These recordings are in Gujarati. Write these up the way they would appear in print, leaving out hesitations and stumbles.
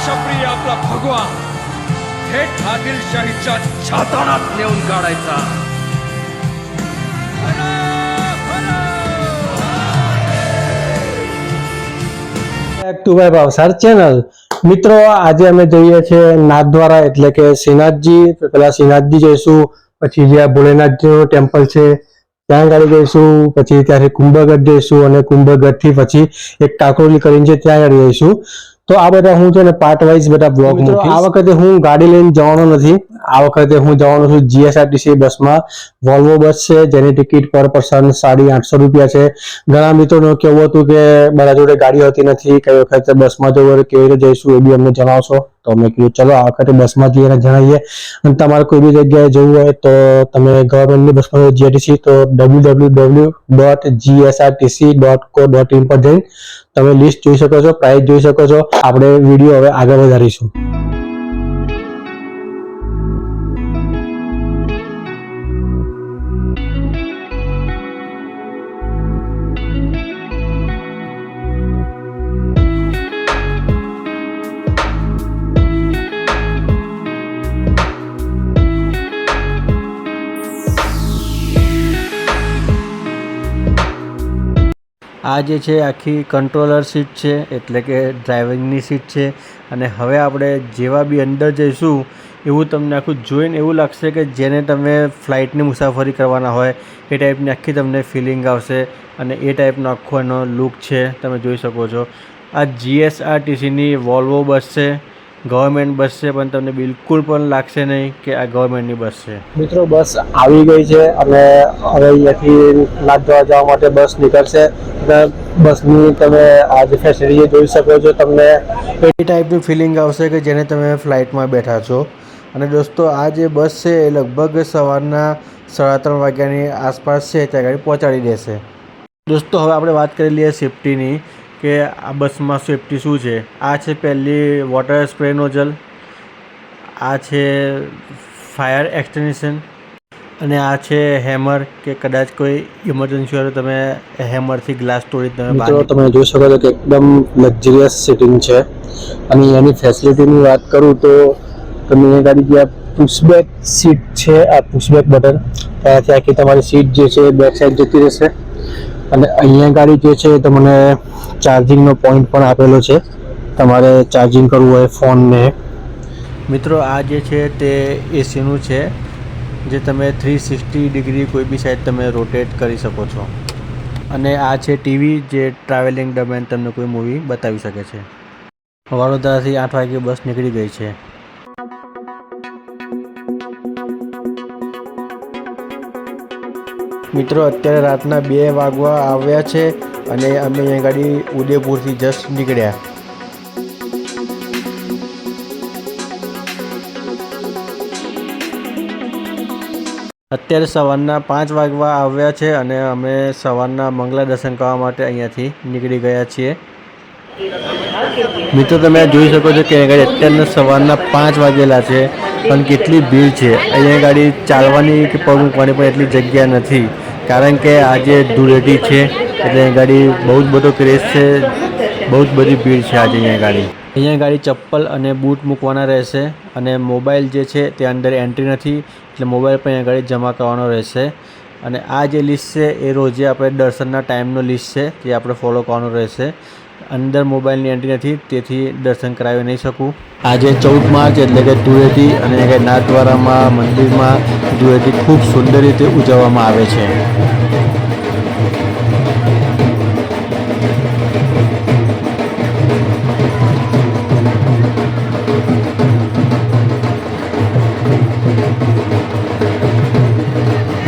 देशप्रिय आपला भगवान थेट आदिलशाहीच्या छाताडात नेऊन काढायचा। Back to my Bhavsar channel. મિત્રો આજે અમે જઈએ છીએ નાથદ્વારા એટલે કે શ્રીનાથજી। પેલા શ્રીનાથજી જઈશું, પછી જ્યાં ભોલેનાથજીનું ટેમ્પલ છે ત્યાં આગળ જઈશું, પછી ત્યાંથી કુંભગઢ જઈશું અને કુંભગઢ થી પછી એક કાકોલી કરીને છે ત્યાં આગળ જઈશું। તો આ બધા હું છે ને પાર્ટ વાઇઝ બધા બ્લોગ મૂકીશ। આ વખતે હું ગાડી લઈને જવાનો નથી, આ વખતે હું જવાનો છું જીએસઆરટીસી બસમાં। વોલ્વો બસ છે જેની ટિકિટ પર પર્સન 850 રૂપિયા છે। ઘણા મિત્રોનું કેવું હતું કે મારા જોડે ગાડી હોતી નથી, કઈ વખતે બસમાં જવું હોય કેવી રીતે જઈશું એ બી અમને જણાવશો। તો મેં કીધું ચલો આ વખતે બસમાં જઈને જણાવીએ। અને તમારે કોઈ બી જગ્યાએ જવું હોય તો તમે ગવર્મેન્ટની બસમાં જીઆરટીસી તો www.gsrtc.co.in પર જઈને તમે લિસ્ટ જોઈ શકો છો, પ્રાઇસ જોઈ શકો છો। આપણે વિડીયો હવે આગળ વધારીશું। આ જે છે આખી કંટ્રોલર સીટ છે એટલે કે ડ્રાઇવિંગની સીટ છે। અને હવે આપણે જેવા બી અંદર જઈશું એવું તમને આખું જોઈને એવું લાગશે કે જેને તમે ફ્લાઇટની મુસાફરી કરવાના હોય એ ટાઈપની આખી તમને ફિલિંગ આવશે। અને એ ટાઈપનો આખો એનો લુક છે તમે જોઈ શકો છો। આ જીએસઆરટીસીની વોલ્વો બસ છે, ગવર્મેન્ટ બસ છે, પણ તમને બિલકુલ પણ લાગશે નહીં કે આ ગવર્મેન્ટની બસ છે। મિત્રો બસ આવી ગઈ છે અને હવે અહીંયાથી નાથદ્વારા જવા માટે બસ નીકળશે। બસની તમે આ જે ફેસિલિટી જોઈ શકો છો, તમને એ ટાઈપની ફિલિંગ આવશે કે જેને તમે ફ્લાઇટમાં બેઠા છો। અને દોસ્તો આ જે બસ છે એ લગભગ સવારના 3:30 વાગ્યાની આસપાસ છે ત્યાં આગળ પહોંચાડી દેશે। દોસ્તો હવે આપણે વાત કરી લઈએ સેફ્ટીની કે આ બસમાં સેફ્ટી શું છે। આ છે પહેલી વોટર સ્પ્રે નોઝલ, આ છે ફાયર એક્સટેન્શન અને આ છે હેમર કે કદાચ કોઈ ઇમરજન્સી હોય તો તમે હેમરથી ગ્લાસ તોડી તમે મિત્રો તમે જોઈ શકો છો કે એકદમ લક્ઝરિયસ સિટિંગ છે। અને એની ફેસિલિટીની વાત કરું તો તમે એ ગાડી જે પુશબેક સીટ છે, આ પુશબેક બટન ત્યાંથી આખી તમારી સીટ જે છે બેક સાઈડ જતી રહેશે। અને અહીંયા ગાડી જે છે તમને ચાર્જિંગનો પોઈન્ટ પણ આપેલો છે, તમારે ચાર્જિંગ કરવું હોય ફોનને। મિત્રો આ જે છે તે એસીનું છે જે તમે 360 ડિગ્રી કોઈ બી સાઈડ તમે રોટેટ કરી શકો છો। અને આ છે ટીવી જે ટ્રાવેલિંગ દરમિયાન તમને કોઈ મૂવી બતાવી શકે છે। વડોદરાથી 8 વાગે બસ નીકળી ગઈ છે। મિત્રો અત્યારે રાતના 2 વાગવા આવ્યા છે અને અમે અહીંયા ગાડી ઉદયપુરથી જસ્ટ નીકળ્યા। અત્યારે સવારના 5 વાગવા આવ્યા છે અને અમે સવારના મંગલા દર્શન કરવા માટે અહીંયાથી નીકળી ગયા છીએ। મિત્રો તમે જોઈ શકો છો કે અહીંયા અત્યારના સવારના 5 વાગેલા છે પણ કેટલી ભીડ છે। અહીંયા ગાડી ચાલવાની કે પગ મૂકવાની પણ એટલી જગ્યા નથી, કારણ કે આજે ધૂળેટી છે એટલે અહીં ગાડી બહુ જ બધો ક્રેઝ છે, બહુ જ બધી ભીડ છે આજે અહીંયા ગાડી ચપ્પલ અને બૂટ મૂકવાના રહેશે અને મોબાઈલ જે છે તે અંદર એન્ટ્રી નથી એટલે મોબાઈલ પણ અહીંયા ગાડી જમા કરવાનો રહેશે। અને આ જે લિસ્ટ છે એ રોજે આપણે દર્શનના ટાઈમનો લિસ્ટ છે જે આપણે ફોલો કરવાનો રહેશે। અંદર મોબાઈલની એન્ટ્રી નથી તેથી દર્શન કરાવી નહીં શકું। આજે 14 માર્ચ એટલે કે ધૂળેટી અને નાથદ્વારામાં મંદિરમાં ધૂળેટી ખૂબ સુંદર રીતે ઉજવવામાં આવે છે।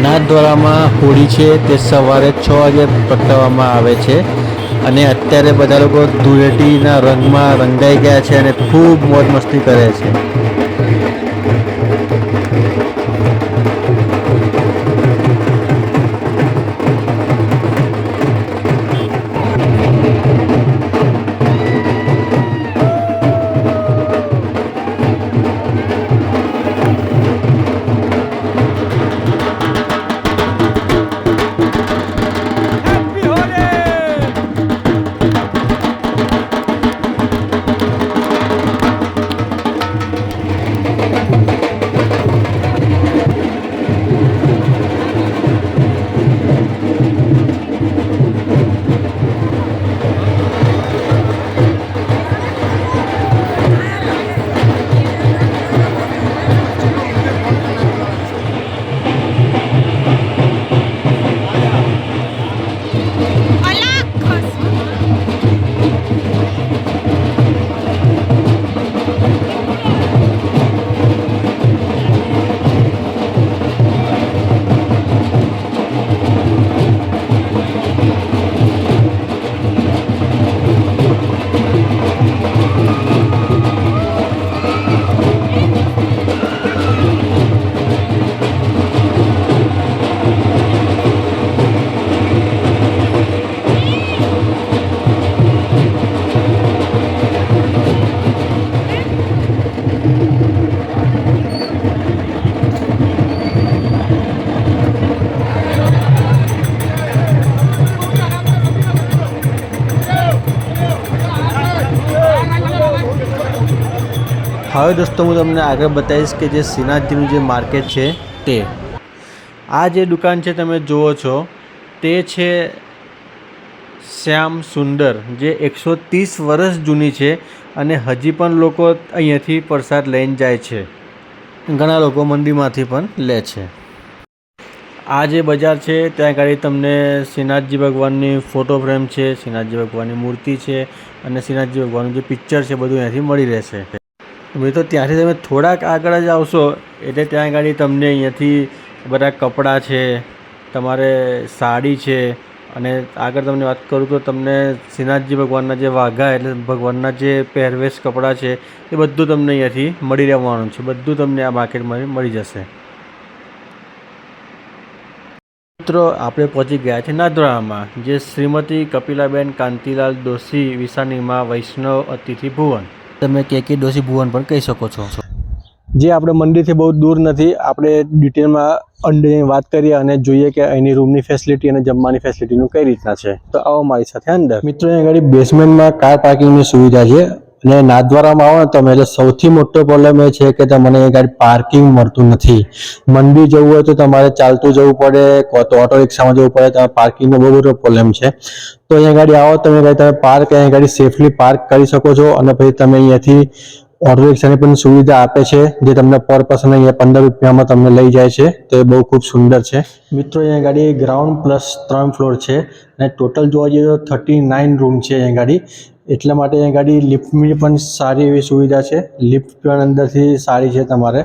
નાથદ્વારામાં હોળી છે તે સવારે 6 વાગે પ્રગટાવવામાં આવે છે અને અત્યારે બધા લોકો ધૂળેટીના રંગમાં રંગાઈ ગયા છે અને ખૂબ મોજ મસ્તી કરે છે। હવે દોસ્તો હું તમને આગળ બતાવીશ કે જે શ્રીનાથજીનું જે માર્કેટ છે તે આ જે દુકાન છે તમે જુઓ છો તે છે શ્યામ સુંદર, જે 130 વર્ષ જૂની છે અને હજી પણ લોકો અહીંયાથી પ્રસાદ લઈને જાય છે. ઘણા લોકો મંદિરમાંથી પણ લે છે. આ જે બજાર છે ત્યાં આગળ તમને શ્રીનાથજી ભગવાનની ફોટો ફ્રેમ છે, શ્રીનાથજી ભગવાનની મૂર્તિ છે અને શ્રીનાથજી ભગવાનનું જે પિક્ચર છે બધું અહીંયાથી મળી રહેશે. તો ત્યાંથી તમે થોડાક આગળ જ આવશો એટલે ત્યાં આગળ તમને અહીંયાથી બધા કપડાં છે, તમારે સાડી છે અને આગળ તમને વાત કરું તો તમને શ્રીનાથજી ભગવાનના જે વાઘા એટલે ભગવાનના જે પહેરવેશ કપડાં છે એ બધું તમને અહીંયાથી મળી રહેવાનું છે. બધું તમને આ માર્કેટમાં મળી જશે. મિત્રો આપણે પહોંચી ગયા છે નાથદ્વારામાં, જે શ્રીમતી કપિલાબેન કાંતિલાલ દોશી વિસાનીમાં વૈષ્ણવ અતિથિ ભુવન, તમે કે દોશી ભુવન પણ કહી શકો છો. જે આપણે મંદિરથી બહુ દૂર નથી. આપણે ડિટેલમાં અંદરની વાત કરીએ અને જોઈએ કે અહીંની રૂમની ફેસિલિટી અને જમવાની ફેસિલિટીનું કઈ રીતના છે. તો આવો મારી સાથે અંદર. મિત્રો અહીં આગળ બેસમેન્ટમાં કાર પાર્કિંગની સુવિધા છે અને નાથદ્વારામાં આવો ને તમે એટલે સૌથી મોટો પ્રોબ્લેમ એ છે કે તમને અહીં આગળ પાર્કિંગ મળતું નથી. મંદિર જવું હોય તો તમારે ચાલતું જવું પડે, તો ઓટો રિક્ષામાં જવું પડે. તમારે પાર્કિંગનો બહુ મોટો પ્રોબ્લેમ છે. તો અહીં આગળ આવો તમે પાર્ક અહીં આગળ સેફલી પાર્ક કરી શકો છો અને પછી તમે અહીંયાથી ઓટો રિક્ષાની પણ સુવિધા આપે છે, જે તમને પર પર્સન અહીંયા 15 રૂપિયામાં તમને લઈ જાય છે. તો એ બહુ ખૂબ સુંદર છે. મિત્રો અહીંયા ગાડી ગ્રાઉન્ડ પ્લસ 3 ફ્લોર છે અને ટોટલ જોવા જઈએ તો 39 રૂમ છે અહીંયા ગાડી. એટલા માટે અહીંયા ગાડી લિફ્ટની પણ સારી એવી સુવિધા છે. લિફ્ટ પણ અંદરથી સારી છે. તમારે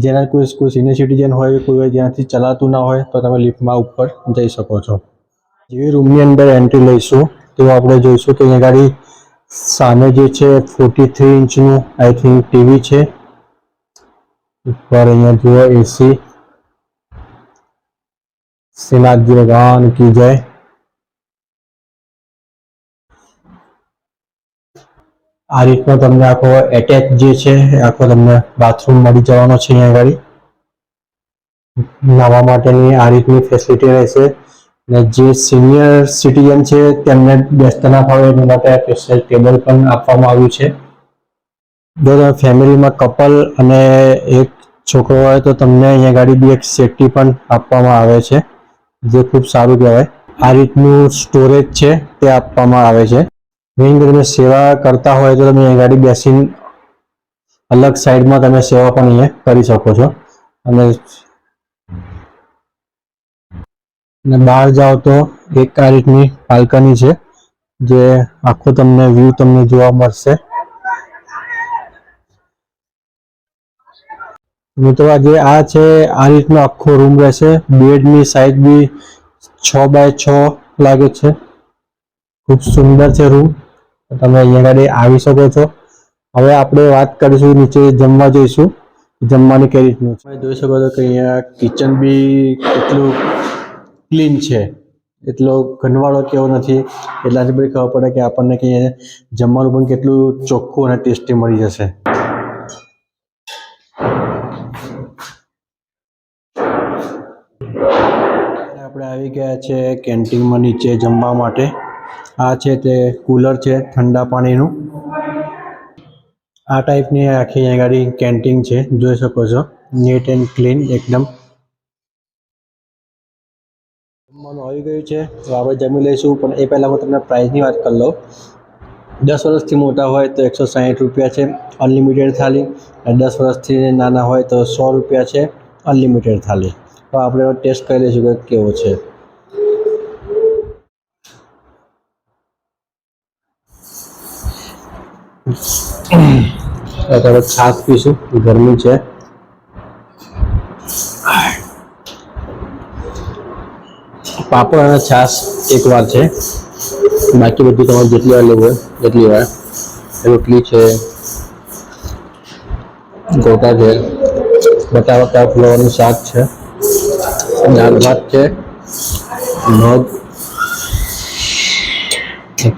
જેના કોઈ સિનિયર સિટીઝન હોય, કોઈ હોય જેનાથી ચલાતું ના હોય તો તમે લિફ્ટમાં ઉપર જઈ શકો છો. જેવી રૂમની અંદર એન્ટ્રી લઈશું તો આપણે જોઈશું કે અહીંયા ગાડી સામે જે છે 43 ઇંચનું આઈ થિંક ટીવી છે. ઉપર અહીંયા જુઓ એસી. શ્રીનાથજી ભગવાન કી જય. આ રીતનો તમને આખો એટેચ જે છે આખો તમને બાથરૂમ મળી જવાનો છે. અહીંયા આગળ નાહવા માટેની આ રીતની ફેસિલિટી રહેશે. અને જે સિનિયર સિટીઝન છે તેમને બેસતા ના ફાવે એના માટે સ્પેશિયલ ટેબલ પણ આપવામાં આવ્યું છે. જો તમે ફેમિલીમાં કપલ અને એક છોકરો હોય તો તમને અહીંયા ગાડી બી એક સેફટી પણ આપવામાં આવે છે, જે ખૂબ સારું કહેવાય. આ રીતનું સ્ટોરેજ છે તે આપવામાં આવે છે. મેઇન તમે સેવા કરતા હોય તો તમે અહીંયા ગાડી બેસીને અલગ સાઈડમાં તમે સેવા પણ અહીંયા કરી શકો છો. અને બહાર જાઓ તો એક આ રીતની બાલ્કની છે, જે આખો તમને વ્યૂ તમને જોવા મળશે. મિત્રો જે આ છે આ રીતનો આખો રૂમ રહેશે. બેડની સાઈઝ બી 6x6 લાગે છે. ખૂબ સુંદર છે રૂમ. તમે અહીંયા આગળ આવી શકો છો. હવે આપણે વાત કરીશું નીચે જમવા જઈશું, જમવાની કઈ રીતનું છે. જોઈ શકો છો કે અહીંયા કિચન બી કેટલું ક્લીન છે, એટલો ઘનવાળો કેવો નથી. એટલાથી બધી ખબર પડે કે આપણને કે જમવાનું પણ કેટલું ચોખ્ખું અને ટેસ્ટી મળી જશે. આપણે આવી ગયા છે કેન્ટીનમાં નીચે જમવા માટે. આ છે તે કુલર છે ઠંડા પાણીનું. આ ટાઈપની આખી અહીંયા ગાડી કેન્ટીન છે, જોઈ શકો છો. નીટ એન્ડ ક્લીન એકદમ. જમવાનું આવી ગયું છે તો આપણે જમી લઈશું, પણ એ પહેલાં હું તમને પ્રાઇસની વાત કરી લઉં. 10 વર્ષથી મોટા હોય તો 160 રૂપિયા છે અનલિમિટેડ થાળી, અને 10 વર્ષથી નાના હોય તો 100 રૂપિયા છે અનલિમિટેડ થાળી. તો આપણે ટેસ્ટ કરી લઈશું કે કેવો છે. અત્યારે છાશ પીશું, ગરમી છે. પાપડ અને છાશ એકવાર છે, બાકી બધું તમારે જેટલી વાર લેવું હોય એટલી વાર. રોટલી છે, ગોટા છે, બટાકા ફ્લાવરનું શાક છે, દાળ ભાત છે, મગ,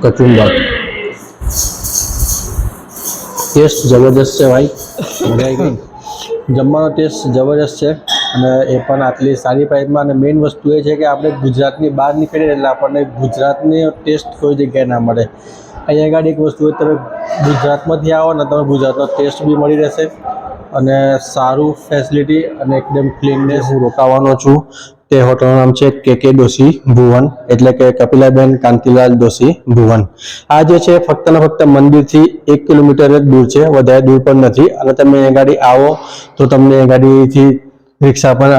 કચુંબર. ટેસ્ટ જબરદસ્ત છે ભાઈ. જમવાનો ટેસ્ટ જબરદસ્ત છે અને એ પણ આટલી સારી પ્રાઇસમાં. અને મેઇન વસ્તુ એ છે કે આપણે ગુજરાતની બહાર નીકળીએ એટલે આપણને ગુજરાતની ટેસ્ટ કોઈ જગ્યાએ ના મળે. અહીંયા આગળ એક વસ્તુ તમે ગુજરાતમાંથી આવો ને તમે ગુજરાતનો ટેસ્ટ બી મળી રહેશે અને સારું ફેસિલિટી અને એકદમ ક્લીનનેસ. હું રોકાવાનો છું તે હોટલનું નામ છે કે દોશી ભુવન, એટલે કે કપિલાબેન કાંતિલાલ દોશી ભુવન. આ જે છે ફક્ત ને ફક્ત મંદિરથી 1 કિલોમીટર જ દૂર છે, વધારે દૂર પણ નથી. અને તમે એ ગાડી આવો તો તમને એ ગાડીથી રિક્ષા પણ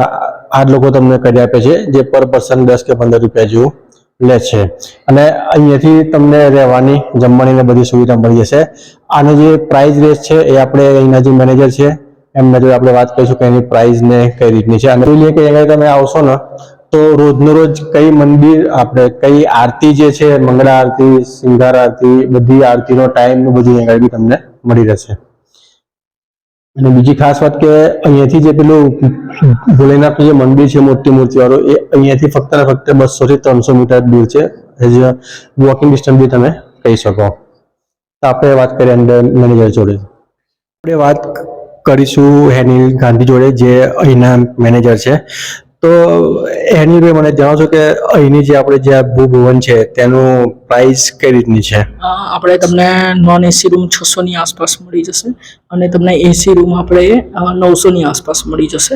આ લોકો તમને કરી આપે છે, જે પર પર્સન 10 કે 15 રૂપિયા જેવું લે છે. અને અહીંયાથી તમને રહેવાની જમવાની ને બધી સુવિધા મળી જશે. આનો જે પ્રાઇસ રેટ છે એ આપણે અહીંના જે મેનેજર છે એમના જોડે આપણે વાત કરીશું કે એની પ્રાઇસ ને કઈ રીતની છે. અને જોઈએ કે અહીંયા તમે આવશો ને તો રોજનો રોજ કઈ મંદિર આપણે કઈ આરતી જે છે, મંગળા આરતી, સિંગાર આરતી, બધી આરતીનો ટાઈમ બધું અહીંયા બી તમને મળી રહેશે. અને બીજી ખાસ વાત કે અહીંયાથી જે પેલું ભોલેનાથનું જે મંદિર છે મોટી મૂર્તિવાળું, એ અહીંયાથી ફક્ત ને ફક્ત 200 થી 300 મીટર દૂર છે. એઝ અ વોકિંગ ડિસ્ટન્સ બી તમે કહી શકો. તો આપણે વાત કરીએ અંદર મેનેજર જોડે. આપણે વાત કરીશું હેનિલ ગાંધી જોડે, જે અહીંના મેનેજર છે. તો હેનિલભાઈ, મને જણાવશો કે અહીંની જે આપણે જે ભુવન છે તેનું પ્રાઇસ કઈ રીતની છે? આપણે તમને નોન એસી રૂમ 600 ની આસપાસ મળી જશે અને તમને એસી રૂમ આપણે 900 ની આસપાસ મળી જશે.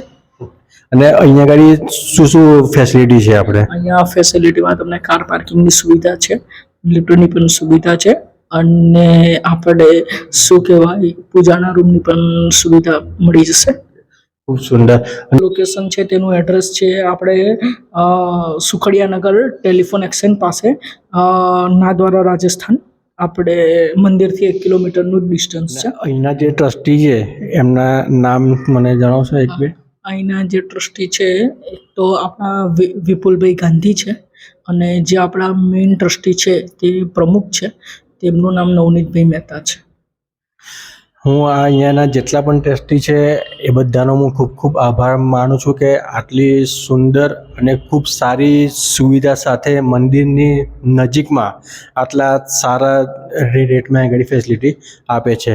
અને અહીંયા આગળ શું શું ફેસિલિટી છે? આપણે અહીંયા ફેસિલિટીમાં તમને કાર પાર્કિંગની સુવિધા છે, લિફ્ટની પણ સુવિધા છે અને આપણે શું કહેવાય પૂજાના રૂમની પણ સુવિધા મળી જશે. ખૂબ સુંદર. લોકેશન છે તેનું એડ્રેસ છે આપણે સુખડિયાનગર ટેલિફોન એક્સચેન્જ પાસે, નાદવારા, રાજસ્થાન. આપણે મંદિરથી 1 કિલોમીટરનું ડિસ્ટન્સ છે. અહીંના જે ટ્રસ્ટી છે એમના નામ મને જણાવશો એક બે? અહીંના જે ટ્રસ્ટી છે એક તો આપણા વિપુલભાઈ ગાંધી છે અને જે આપણા મેઇન ટ્રસ્ટી છે તે પ્રમુખ છે, તેમનું નામ નવનીતભાઈ મહેતા છે. હું આ અહીંયાના જેટલા પણ ટ્રસ્ટી છે એ બધાનો હું ખૂબ ખૂબ આભાર માનું છું કે આટલી સુંદર અને ખૂબ સારી સુવિધા સાથે મંદિરની નજીકમાં આટલા સારા રેટમાં આગળ ફેસિલિટી આપે છે.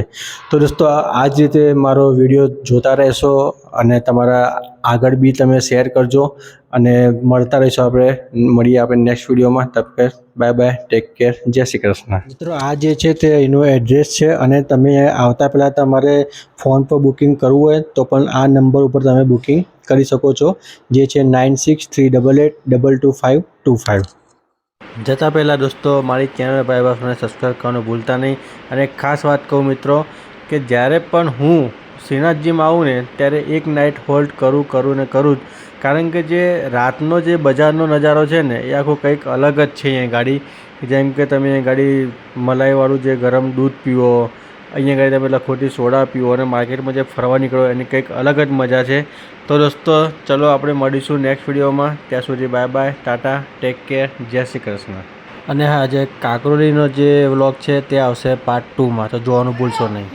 તો દોસ્તો, આ જ રીતે મારો વિડીયો જોતા રહેશો અને તમારા આગળ બી તમે શેર કરજો અને મળતા રહીશું. મળીએ આપણે નેક્સ્ટ વિડીયોમાં. તબ તક બાય બાય, ટેક કેર, જય શ્રી કૃષ્ણ. મિત્રો, આ જે છે તે એનું એડ્રેસ છે અને તમે આવતા પહેલાં તમારે ફોન પર બુકિંગ કરવું હોય તો પણ આ નંબર ઉપર તમે બુકિંગ કરી શકો છો, જે છે 9638822525. જતાં પહેલાં દોસ્તો, મારી ચેનલ ભાઈ બહેનોને સબસ્ક્રાઈબ કરવાનું ભૂલતા નહીં. અને ખાસ વાત કહું મિત્રો કે જ્યારે પણ હું શ્રીનાથજીમાં આવું ને ત્યારે એક નાઇટ હોલ્ડ કરું જ, કારણ કે જે રાતનો જે બજારનો નજારો છે ને એ આખો કંઈક અલગ જ છે. અહીંયા ગાડી જેમ કે તમે ગાડી મલાઈવાળું જે ગરમ દૂધ પીવો, અહીંયા ગાડી તમે ખોટી સોડા પીવો અને માર્કેટમાં જે ફરવા નીકળો એની કંઈક અલગ જ મજા છે. તો દોસ્તો, ચલો આપણે મળીશું નેક્સ્ટ વિડીયોમાં. ત્યાં સુધી bye bye, Tata, take care, જય શ્રી કૃષ્ણ. અને હા, જે કાંકરોલીનો જે વ્લોગ છે તે આવશે પાર્ટ 2માં, તો જોવાનું ભૂલશો નહીં.